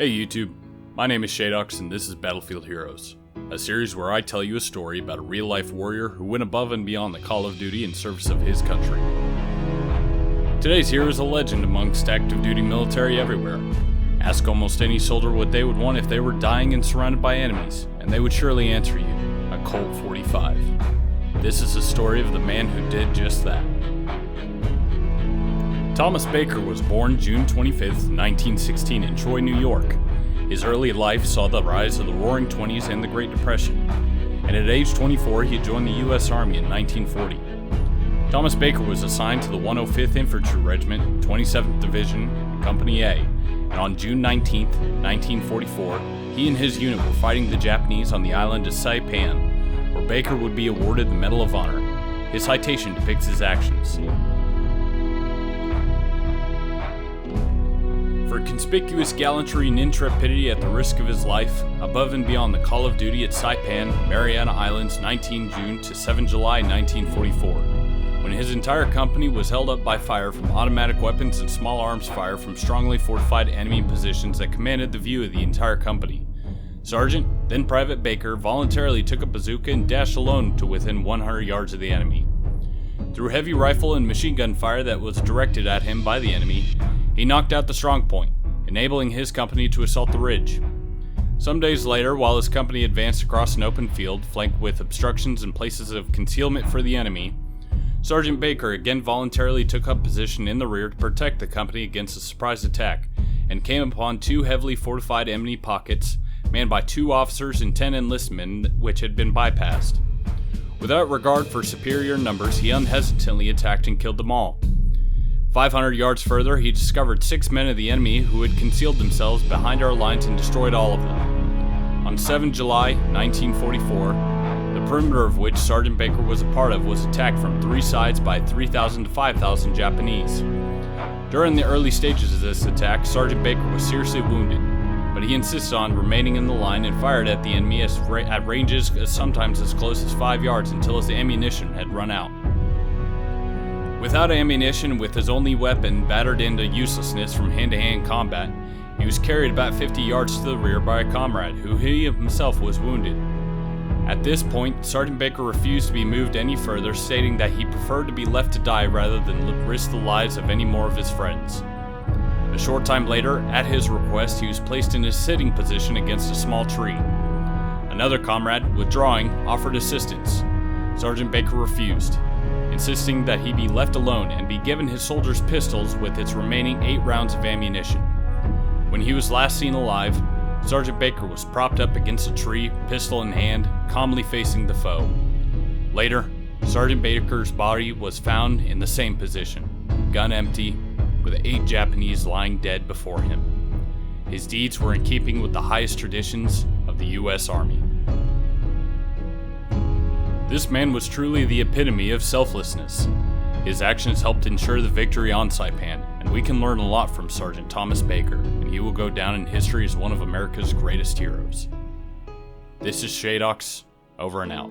Hey YouTube, my name is Shadox and this is Battlefield Heroes, a series where I tell you a story about a real-life warrior who went above and beyond the call of duty in service of his country. Today's hero is a legend amongst active duty military everywhere. Ask almost any soldier what they would want if they were dying and surrounded by enemies, and they would surely answer you, a Colt 45. This is the story of the man who did just that. Thomas Baker was born June 25, 1916 in Troy, New York. His early life saw the rise of the Roaring Twenties and the Great Depression, and at age 24 he joined the U.S. Army in 1940. Thomas Baker was assigned to the 105th Infantry Regiment, 27th Division, Company A, and on June 19, 1944, he and his unit were fighting the Japanese on the island of Saipan, where Baker would be awarded the Medal of Honor. His citation depicts his actions. For conspicuous gallantry and intrepidity at the risk of his life, above and beyond the call of duty at Saipan, Mariana Islands, 19 June to 7 July 1944, when his entire company was held up by fire from automatic weapons and small arms fire from strongly fortified enemy positions that commanded the view of the entire company. Sergeant, then Private Baker, voluntarily took a bazooka and dashed alone to within 100 yards of the enemy. Through heavy rifle and machine gun fire that was directed at him by the enemy, he knocked out the strong point, enabling his company to assault the ridge. Some days later, while his company advanced across an open field, flanked with obstructions and places of concealment for the enemy, Sergeant Baker again voluntarily took up position in the rear to protect the company against a surprise attack, and came upon two heavily fortified enemy pockets, manned by 2 officers and 10 enlistmen, which had been bypassed. Without regard for superior numbers, he unhesitatingly attacked and killed them all. 500 yards further, he discovered 6 men of the enemy who had concealed themselves behind our lines and destroyed all of them. On 7 July 1944, the perimeter of which Sergeant Baker was a part of was attacked from 3 sides by 3,000 to 5,000 Japanese. During the early stages of this attack, Sergeant Baker was seriously wounded, but he insisted on remaining in the line and fired at the enemy at ranges sometimes as close as 5 yards until his ammunition had run out. Without ammunition, with his only weapon battered into uselessness from hand-to-hand combat, he was carried about 50 yards to the rear by a comrade who he himself was wounded. At this point, Sergeant Baker refused to be moved any further, stating that he preferred to be left to die rather than risk the lives of any more of his friends. A short time later, at his request, he was placed in a sitting position against a small tree. Another comrade, withdrawing, offered assistance. Sergeant Baker refused, insisting that he be left alone and be given his soldier's pistols with its remaining 8 rounds of ammunition. When he was last seen alive, Sergeant Baker was propped up against a tree, pistol in hand, calmly facing the foe. Later, Sergeant Baker's body was found in the same position, gun empty, with 8 Japanese lying dead before him. His deeds were in keeping with the highest traditions of the U.S. Army. This man was truly the epitome of selflessness. His actions helped ensure the victory on Saipan, and we can learn a lot from Sergeant Thomas Baker, and he will go down in history as one of America's greatest heroes. This is Shadox, over and out.